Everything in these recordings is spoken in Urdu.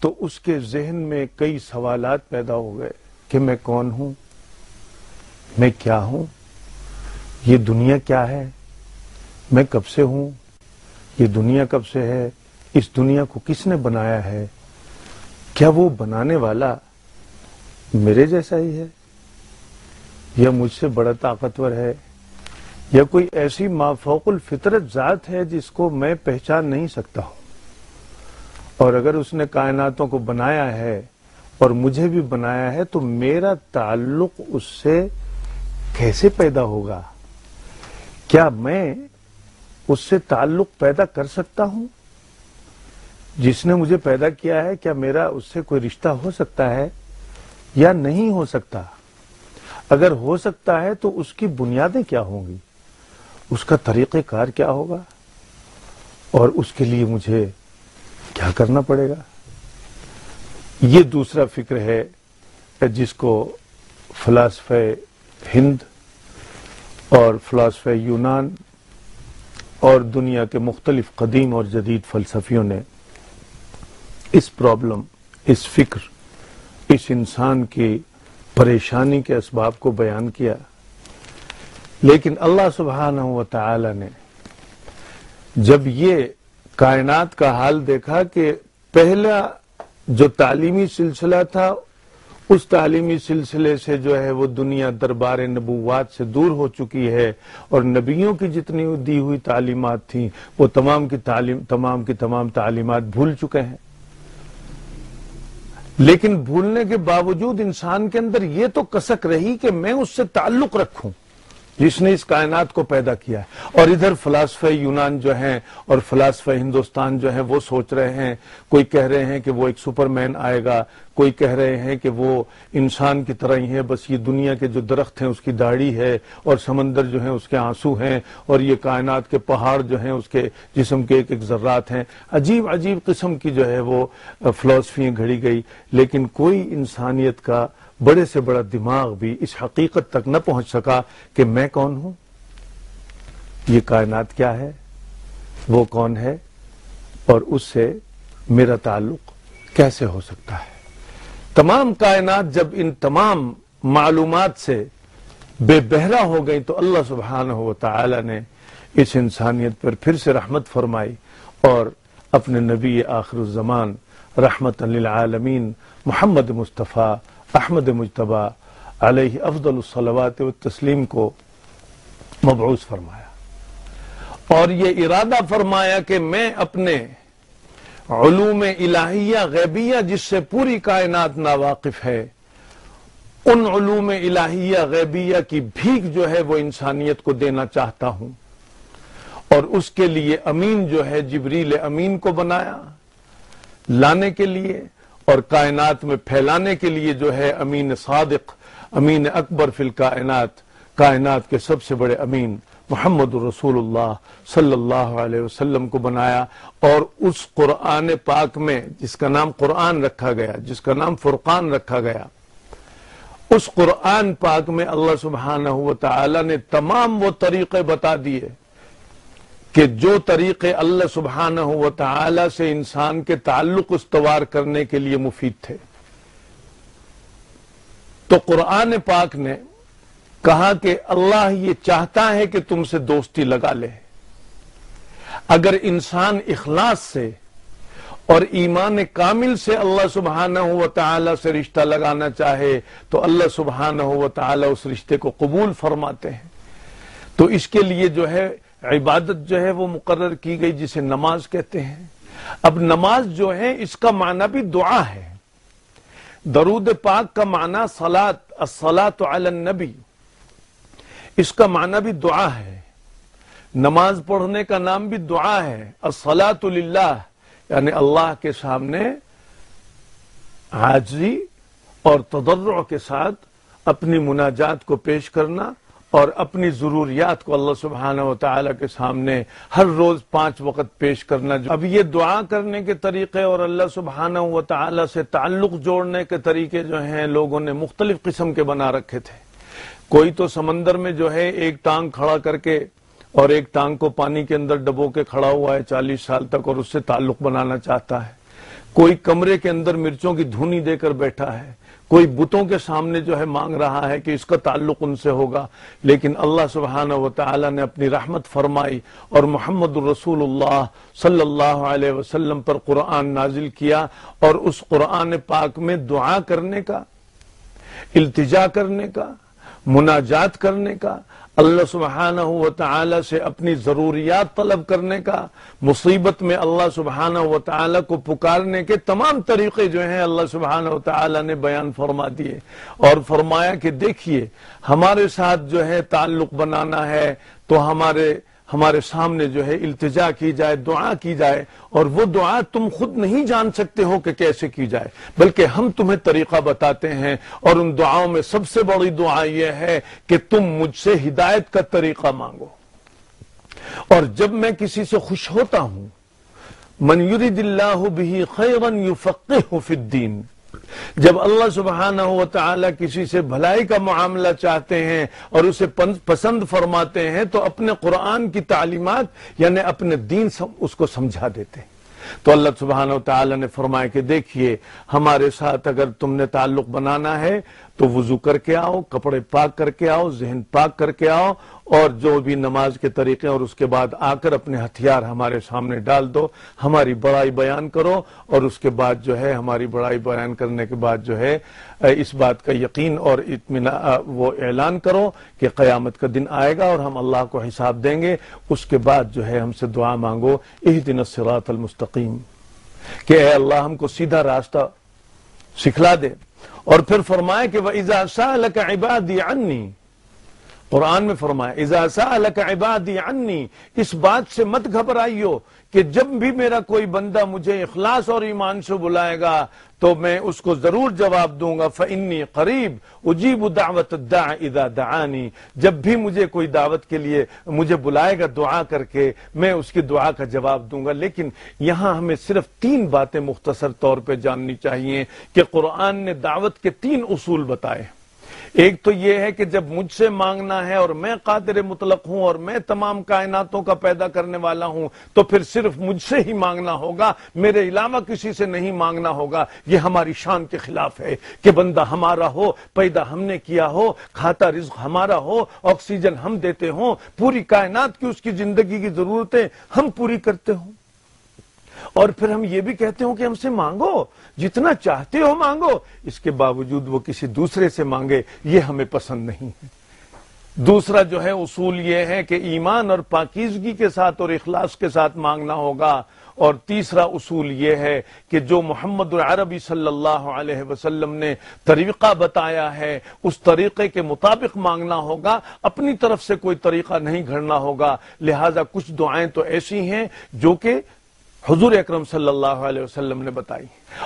تو اس کے ذہن میں کئی سوالات پیدا ہو گئے کہ میں کون ہوں، میں کیا ہوں، یہ دنیا کیا ہے، میں کب سے ہوں، یہ دنیا کب سے ہے، اس دنیا کو کس نے بنایا ہے، کیا وہ بنانے والا میرے جیسا ہی ہے یا مجھ سے بڑا طاقتور ہے، یا کوئی ایسی مافوق الفطرت ذات ہے جس کو میں پہچان نہیں سکتا ہوں، اور اگر اس نے کائناتوں کو بنایا ہے اور مجھے بھی بنایا ہے تو میرا تعلق اس سے کیسے پیدا ہوگا؟ کیا میں اس سے تعلق پیدا کر سکتا ہوں؟ جس نے مجھے پیدا کیا ہے کیا میرا اس سے کوئی رشتہ ہو سکتا ہے یا نہیں ہو سکتا؟ اگر ہو سکتا ہے تو اس کی بنیادیں کیا ہوں گی، اس کا طریقہ کار کیا ہوگا، اور اس کے لیے مجھے کیا کرنا پڑے گا؟ یہ دوسرا فکر ہے جس کو فلاسفہ ہند اور فلاسفہ یونان اور دنیا کے مختلف قدیم اور جدید فلسفیوں نے اس پرابلم، اس فکر، اس انسان کی پریشانی کے اسباب کو بیان کیا، لیکن اللہ سبحانہ و تعالی نے جب یہ کائنات کا حال دیکھا کہ پہلا جو تعلیمی سلسلہ تھا اس تعلیمی سلسلے سے جو ہے وہ دنیا دربار نبوات سے دور ہو چکی ہے، اور نبیوں کی جتنی دی ہوئی تعلیمات تھیں وہ تمام کی تمام تعلیمات بھول چکے ہیں، لیکن بھولنے کے باوجود انسان کے اندر یہ تو کسک رہی کہ میں اس سے تعلق رکھوں جس نے اس کائنات کو پیدا کیا ہے۔ اور ادھر فلاسفہ یونان جو ہیں اور فلاسفہ ہندوستان جو ہیں وہ سوچ رہے ہیں، کوئی کہہ رہے ہیں کہ وہ ایک سپر مین آئے گا، کوئی کہہ رہے ہیں کہ وہ انسان کی طرح ہی ہے، بس یہ دنیا کے جو درخت ہیں اس کی داڑھی ہے، اور سمندر جو ہیں اس کے آنسو ہیں، اور یہ کائنات کے پہاڑ جو ہیں اس کے جسم کے ایک ایک ذرات ہیں۔ عجیب عجیب قسم کی جو ہے وہ فلسفیاں گھڑی گئی، لیکن کوئی انسانیت کا بڑے سے بڑا دماغ بھی اس حقیقت تک نہ پہنچ سکا کہ میں کون ہوں، یہ کائنات کیا ہے، وہ کون ہے، اور اس سے میرا تعلق کیسے ہو سکتا ہے۔ تمام کائنات جب ان تمام معلومات سے بے بہرا ہو گئی تو اللہ سبحانہ و تعالی نے اس انسانیت پر پھر سے رحمت فرمائی اور اپنے نبی آخر الزمان رحمت للعالمین محمد مصطفیٰ احمد مجتبیٰ علیہ افضل الصلوات والتسلیم کو مبعوث فرمایا، اور یہ ارادہ فرمایا کہ میں اپنے علوم الہیہ غیبیہ جس سے پوری کائنات ناواقف ہے، ان علوم الہیہ غیبیہ کی بھیک جو ہے وہ انسانیت کو دینا چاہتا ہوں، اور اس کے لیے امین جو ہے جبریل امین کو بنایا لانے کے لیے، اور کائنات میں پھیلانے کے لیے جو ہے امین صادق، امین اکبر فی الکائنات، کائنات کے سب سے بڑے امین محمد رسول اللہ صلی اللہ علیہ وسلم کو بنایا۔ اور اس قرآن پاک میں جس کا نام قرآن رکھا گیا، جس کا نام فرقان رکھا گیا، اس قرآن پاک میں اللہ سبحانہ و تعالی نے تمام وہ طریقے بتا دیے کہ جو طریقے اللہ سبحانہ و تعالی سے انسان کے تعلق استوار کرنے کے لیے مفید تھے۔ تو قرآن پاک نے کہا کہ اللہ یہ چاہتا ہے کہ تم سے دوستی لگا لے۔ اگر انسان اخلاص سے اور ایمان کامل سے اللہ سبحانہ و تعالی سے رشتہ لگانا چاہے تو اللہ سبحانہ و تعالی اس رشتے کو قبول فرماتے ہیں۔ تو اس کے لیے جو ہے عبادت جو ہے وہ مقرر کی گئی جسے نماز کہتے ہیں۔ اب نماز جو ہے اس کا معنی بھی دعا ہے۔ درود پاک کا معنی صلاۃ، الصلاۃ علی النبی، اس کا معنی بھی دعا ہے۔ نماز پڑھنے کا نام بھی دعا ہے، الصلاۃ للہ، یعنی اللہ کے سامنے عاجزی اور تضرع کے ساتھ اپنی مناجات کو پیش کرنا اور اپنی ضروریات کو اللہ سبحانہ و تعالی کے سامنے ہر روز 5 وقت پیش کرنا۔ اب یہ دعا کرنے کے طریقے اور اللہ سبحانہ و تعالی سے تعلق جوڑنے کے طریقے جو ہیں لوگوں نے مختلف قسم کے بنا رکھے تھے۔ کوئی تو سمندر میں جو ہے ایک ٹانگ کھڑا کر کے اور ایک ٹانگ کو پانی کے اندر ڈبو کے کھڑا ہوا ہے 40 سال تک اور اس سے تعلق بنانا چاہتا ہے۔ کوئی کمرے کے اندر مرچوں کی دھونی دے کر بیٹھا ہے، کوئی بتوں کے سامنے جو ہے مانگ رہا ہے کہ اس کا تعلق ان سے ہوگا، لیکن اللہ سبحانہ وتعالی نے اپنی رحمت فرمائی اور محمد الرسول اللہ صلی اللہ علیہ وسلم پر قرآن نازل کیا، اور اس قرآن پاک میں دعا کرنے کا، التجا کرنے کا، مناجات کرنے کا، اللہ سبحانہ وتعالی سے اپنی ضروریات طلب کرنے کا، مصیبت میں اللہ سبحانہ وتعالی کو پکارنے کے تمام طریقے جو ہیں اللہ سبحانہ وتعالی نے بیان فرما دیے، اور فرمایا کہ دیکھیے ہمارے ساتھ جو ہے تعلق بنانا ہے تو ہمارے سامنے جو ہے التجا کی جائے، دعا کی جائے، اور وہ دعا تم خود نہیں جان سکتے ہو کہ کیسے کی جائے، بلکہ ہم تمہیں طریقہ بتاتے ہیں، اور ان دعاؤں میں سب سے بڑی دعا یہ ہے کہ تم مجھ سے ہدایت کا طریقہ مانگو۔ اور جب میں کسی سے خوش ہوتا ہوں، من یرید اللہ بہ خیرا یفقہہ فی الدین، جب اللہ سبحانہ وتعالی کسی سے بھلائی کا معاملہ چاہتے ہیں اور اسے پسند فرماتے ہیں تو اپنے قرآن کی تعلیمات یعنی اپنے دین اس کو سمجھا دیتے ہیں۔ تو اللہ سبحانہ وتعالی نے فرمایا کہ دیکھیے ہمارے ساتھ اگر تم نے تعلق بنانا ہے تو وضو کر کے آؤ، کپڑے پاک کر کے آؤ، ذہن پاک کر کے آؤ، اور جو بھی نماز کے طریقے، اور اس کے بعد آ کر اپنے ہتھیار ہمارے سامنے ڈال دو، ہماری بڑائی بیان کرو، اور اس کے بعد جو ہے ہماری بڑائی بیان کرنے کے بعد جو ہے اس بات کا یقین اور اطمینان وہ اعلان کرو کہ قیامت کا دن آئے گا اور ہم اللہ کو حساب دیں گے۔ اس کے بعد جو ہے ہم سے دعا مانگو، اہدنا الصراط المستقیم، کہ اے اللہ ہم کو سیدھا راستہ سکھلا دے۔ اور پھر فرمایا کہ وَإِذَا سَأَلَكَ عِبَادِي عَنِّي، قرآن میں فرمایا اِذَا سَأَلَكَ عِبَادِي عَنِّي، اس بات سے مت گھبرائیو کہ جب بھی میرا کوئی بندہ مجھے اخلاص اور ایمان سے بلائے گا تو میں اس کو ضرور جواب دوں گا، فَإِنِّي قَرِيب أُجِيبُ دَعْوَةَ الدَّاعِ إِذَا دَعَانِي، جب بھی مجھے کوئی دعوت کے لیے مجھے بلائے گا دعا کر کے میں اس کی دعا کا جواب دوں گا۔ لیکن یہاں ہمیں صرف 3 باتیں مختصر طور پہ جاننی چاہیے کہ قرآن نے دعوت کے 3 اصول بتائے۔ ایک تو یہ ہے کہ جب مجھ سے مانگنا ہے اور میں قادر مطلق ہوں اور میں تمام کائناتوں کا پیدا کرنے والا ہوں تو پھر صرف مجھ سے ہی مانگنا ہوگا، میرے علاوہ کسی سے نہیں مانگنا ہوگا۔ یہ ہماری شان کے خلاف ہے کہ بندہ ہمارا ہو، پیدا ہم نے کیا ہو، کھاتا رزق ہمارا ہو، آکسیجن ہم دیتے ہوں، پوری کائنات کی اس کی زندگی کی ضرورتیں ہم پوری کرتے ہوں، اور پھر ہم یہ بھی کہتے ہوں کہ ہم سے مانگو، جتنا چاہتے ہو مانگو، اس کے باوجود وہ کسی دوسرے سے مانگے، یہ ہمیں پسند نہیں ہے۔ دوسرا جو ہے اصول یہ ہے کہ ایمان اور پاکیزگی کے ساتھ اور اخلاص کے ساتھ مانگنا ہوگا، اور تیسرا اصول یہ ہے کہ جو محمد العربی صلی اللہ علیہ وسلم نے طریقہ بتایا ہے اس طریقے کے مطابق مانگنا ہوگا، اپنی طرف سے کوئی طریقہ نہیں گھڑنا ہوگا۔ لہذا کچھ دعائیں تو ایسی ہیں جو کہ حضور اکرم صلی اللہ علیہ وسلم نے بتائی،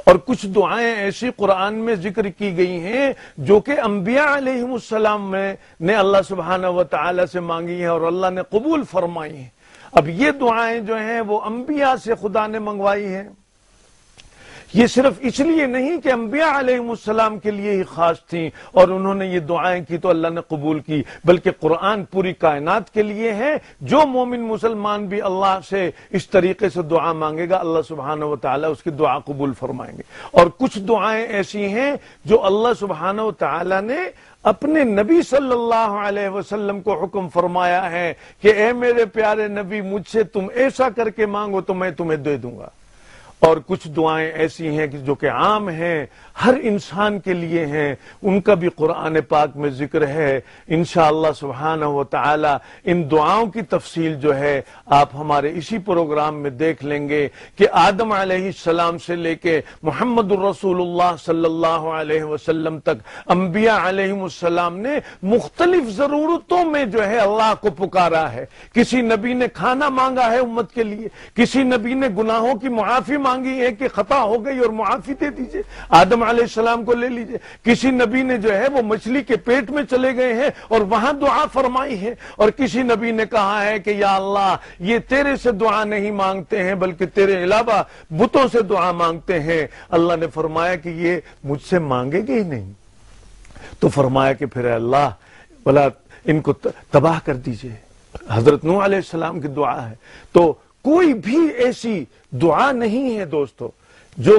اور کچھ دعائیں ایسی قرآن میں ذکر کی گئی ہیں جو کہ انبیاء علیہم السلام نے اللہ سبحانہ وتعالی سے مانگی ہیں اور اللہ نے قبول فرمائی ہیں۔ اب یہ دعائیں جو ہیں وہ انبیاء سے خدا نے منگوائی ہیں، یہ صرف اس لیے نہیں کہ انبیاء علیہم السلام کے لیے ہی خاص تھیں اور انہوں نے یہ دعائیں کی تو اللہ نے قبول کی، بلکہ قرآن پوری کائنات کے لیے ہے۔ جو مومن مسلمان بھی اللہ سے اس طریقے سے دعا مانگے گا اللہ سبحانہ وتعالی اس کی دعا قبول فرمائیں گے۔ اور کچھ دعائیں ایسی ہیں جو اللہ سبحانہ وتعالی نے اپنے نبی صلی اللہ علیہ وسلم کو حکم فرمایا ہے کہ اے میرے پیارے نبی مجھ سے تم ایسا کر کے مانگو تو میں تمہیں دے دوں گا۔ اور کچھ دعائیں ایسی ہیں جو کہ عام ہیں، ہر انسان کے لیے ہیں، ان کا بھی قرآن پاک میں ذکر ہے۔ انشاءاللہ سبحانہ وتعالی ان دعاؤں کی تفصیل جو ہے آپ ہمارے اسی پروگرام میں دیکھ لیں گے کہ آدم علیہ السلام سے لے کے محمد الرسول اللہ صلی اللہ علیہ وسلم تک انبیاء علیہم السلام نے مختلف ضرورتوں میں جو ہے اللہ کو پکارا ہے۔ کسی نبی نے کھانا مانگا ہے امت کے لیے، کسی نبی نے گناہوں کی معافی مانگی ہے کہ خطا ہو گئی اور معافی دے دیجئے، آدم علیہ السلام کو لے لیجئے۔ کسی نبی نے جو ہے وہ مچھلی کے پیٹ میں چلے گئے ہیں اور وہاں دعا فرمائی ہے، اور کسی نبی نے کہا ہے کہ یا اللہ یہ تیرے سے دعا نہیں مانگتے ہیں بلکہ تیرے علاوہ بتوں سے دعا مانگتے ہیں۔ اللہ نے فرمایا کہ یہ مجھ سے مانگے گے ہی نہیں، تو فرمایا کہ پھر اللہ بلا ان کو تباہ کر دیجئے۔ حضرت نوح علیہ السلام کی دعا ہے۔ تو کوئی بھی ایسی دعا نہیں ہے دوستو جو